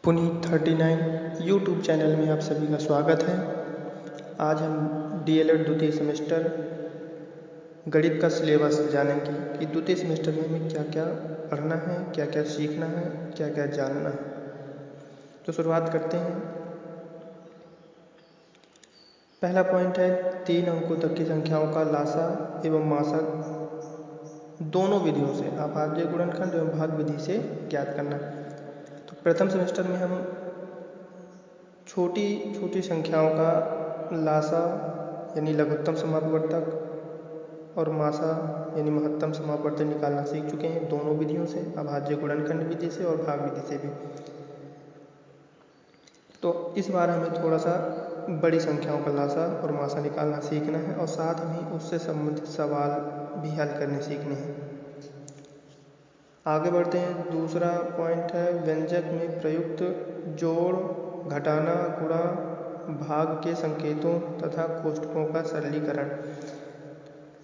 Puneet 39 YouTube channel में आप सभी का स्वागत है। आज हम डीएलएड द्वितीय सेमेस्टर गणित का सिलेबस जानेंगे कि द्वितीय सेमेस्टर में हमें क्या क्या पढ़ना है, क्या क्या सीखना है, क्या क्या जानना है। तो शुरुआत करते हैं। पहला पॉइंट है 3 अंकों तक की संख्याओं का लासा एवं मासा दोनों विधियों से अभाज्य गुणनखंड एवं भाग विधि से ज्ञात करना। तो प्रथम सेमेस्टर में हम छोटी छोटी संख्याओं का लासा यानी लघुत्तम समापवर्तक और मासा यानी महत्तम समापवर्तक निकालना सीख चुके हैं दोनों विधियों से, अभाज्य गुणनखंड विधि से और भाग विधि से भी। तो इस बार हमें थोड़ा सा बड़ी संख्याओं का लासा और मासा निकालना सीखना है और साथ में उससे संबंधित सवाल भी हल करने सीखने हैं। आगे बढ़ते हैं। दूसरा पॉइंट है व्यंजक में प्रयुक्त जोड़, घटाना, गुणा, भाग के संकेतों तथा कोष्ठकों का सरलीकरण।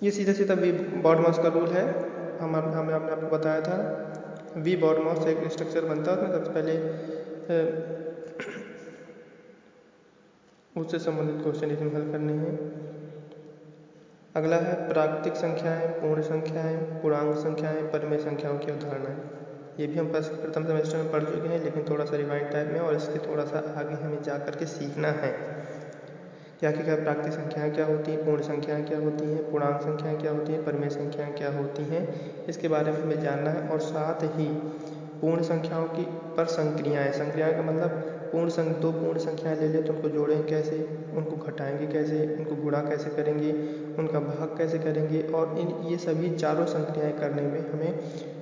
ये सीधा सीधा वी बॉडमास का रूल है। हमने आपको बताया था वी बॉडमास एक स्ट्रक्चर बनता है, उसमें सबसे पहले उससे संबंधित क्वेश्चन इसमें हल करने हैं। अगला है प्राकृतिक संख्याएं, पूर्ण संख्याएं, पूर्णांक संख्याएं, परिमेय संख्याओं की अवधारणाएं। ये भी हम प्रथम सेमेस्टर में पढ़ चुके हैं, लेकिन थोड़ा सा रिवाइंड टाइप में और इसके थोड़ा सा आगे हमें जा करके सीखना है क्या क्या प्राकृतिक संख्याएं क्या होती हैं, पूर्ण संख्याएं क्या होती हैं, पूर्णांक संख्याएं क्या होती हैं, परिमेय संख्याएं क्या होती हैं, इसके बारे में हमें जानना है। और साथ ही पूर्ण संख्याओं की पर संक्रियाएं का मतलब दो पूर्ण संख्याएं ले ले तो उनको जोड़ेंगे कैसे, उनको घटाएंगे कैसे, उनको गुणा कैसे करेंगे, उनका भाग कैसे करेंगे और ये सभी चारों संक्रियाएं करने में हमें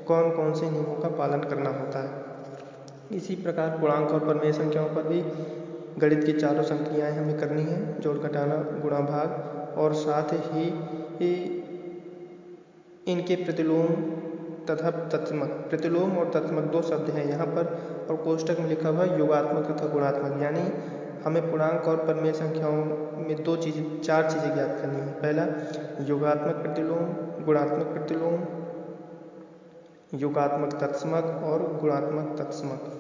कौन कौन से नियमों का पालन करना होता है। इसी प्रकार पूर्णांक और परिमेय संख्याओं पर भी गणित की चारों संक्रियाएं हमें करनी है, जोड़, घटाना, गुणा, भाग। और साथ ही इनके प्रतिलोम तथा तत्समक, प्रतिलोम और तत्समक दो शब्द हैं यहाँ पर और कोष्टक में लिखा हुआ है योगात्मक तथा गुणात्मक। यानी हमें पूर्णांक और परिमेय संख्याओं में चार चीज़ें ज्ञात करनी है। पहला योगात्मक प्रतिलोम, गुणात्मक प्रतिलोम, योगात्मक तत्समक और गुणात्मक तत्समक।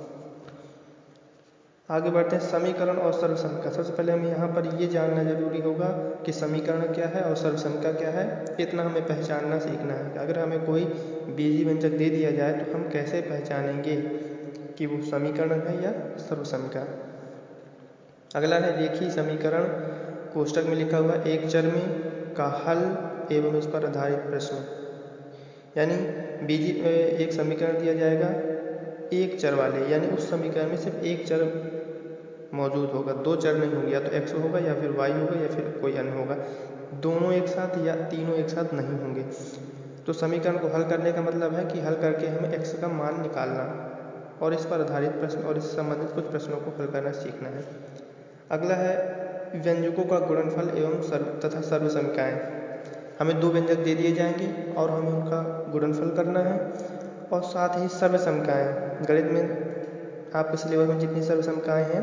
आगे बढ़ते हैं समीकरण और सर्वसंख्या। सबसे पहले हमें यहाँ पर ये जानना जरूरी होगा कि समीकरण क्या है और सर्वसंख्या क्या है। इतना हमें पहचानना सीखना है। अगर हमें कोई बीजीय व्यंजक दे दिया जाए तो हम कैसे पहचानेंगे कि वो समीकरण है या सर्वसंख्या। अगला है रेखीय समीकरण। कोष्टक में लिखा हुआ एक चर में का हल एवं इस पर आधारित प्रश्न। यानी एक समीकरण दिया जाएगा एक चर वाले, यानी उस समीकरण में सिर्फ एक चर मौजूद होगा, दो चर नहीं होंगे, या तो x होगा या फिर y होगा या फिर कोई अन्य होगा, दोनों एक साथ या तीनों एक साथ नहीं होंगे। तो समीकरण को हल करने का मतलब है कि हल करके हमें x का मान निकालना और इस पर आधारित प्रश्न और इससे संबंधित कुछ प्रश्नों को हल करना सीखना है। अगला है व्यंजकों का गुणनफल एवं तथा सर्वसंख्याएं। हमें दो व्यंजक दे दिए जाएंगे और हमें उनका गुणनफल करना है और साथ ही सर्वसंख्याएं। गणित में आपके सिलेबस में जितनी सर्वसंख्याएं हैं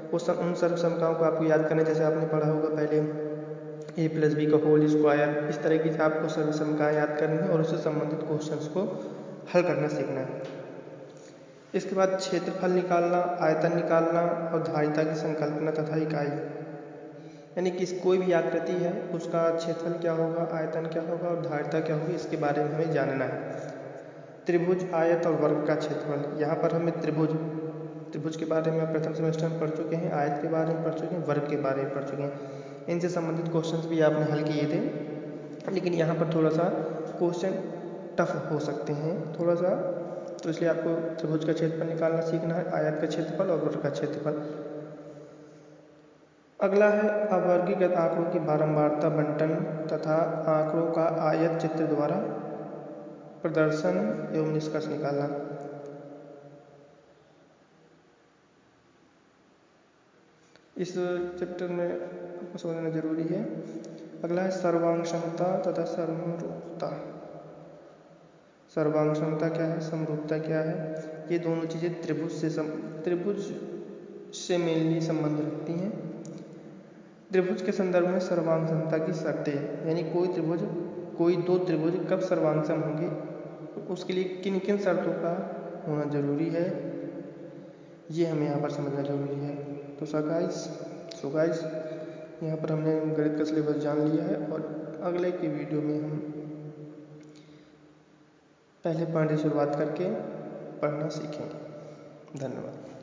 उन सर्वसंख्याओं को आपको याद करना है। जैसे आपने पढ़ा होगा पहले a+b का होल स्क्वायर, इस तरह की आपको सर्वसंख्याएं याद करनी है और उससे संबंधित क्वेश्चंस को हल करना सीखना है। इसके बाद क्षेत्रफल निकालना, आयतन निकालना और धारिता की संकल्पना तथा इकाई। यानी कि कोई भी आकृति है उसका क्षेत्रफल क्या होगा, आयतन क्या होगा और धारिता क्या होगी, इसके बारे में हमें जानना है। त्रिभुज, आयत और वर्ग का क्षेत्रफल। यहाँ पर हमें त्रिभुज के बारे में प्रथम सेमेस्टर में पढ़ चुके हैं, आयत के बारे में पढ़ चुके हैं, वर्ग के बारे में पढ़ चुके हैं। इनसे संबंधित क्वेश्चंस भी आपने हल किए थे, लेकिन यहाँ पर थोड़ा सा क्वेश्चन टफ हो सकते हैं थोड़ा सा, तो इसलिए आपको त्रिभुज का क्षेत्रफल निकालना सीखना है, आयत का क्षेत्रफल और वर्ग का क्षेत्रफल। अगला है अवर्गीकृत आंकड़ों की बारंबारता बंटन तथा आंकड़ों का आयत चित्र द्वारा प्रदर्शन एवं निष्कर्ष निकालना। इस चैप्टर में आपको समझना जरूरी है। अगला है सर्वांग क्षमता तथा समरूपता। सर्वांग क्षमता क्या है, समरूपता क्या है, ये दोनों चीज़ें त्रिभुज से मेनली संबंध रखती हैं। त्रिभुज के संदर्भ में सर्वांग क्षमता की शर्तें, यानी कोई दो त्रिभुज कब सर्वांगसम होंगे, उसके लिए किन किन शर्तों का होना जरूरी है, ये हमें यहाँ पर समझना जरूरी है। तो सो गाइस यहाँ पर हमने गणित का सिलेबस जान लिया है और अगले की वीडियो में हम पहले पाठ से शुरुआत करके पढ़ना सीखेंगे। धन्यवाद।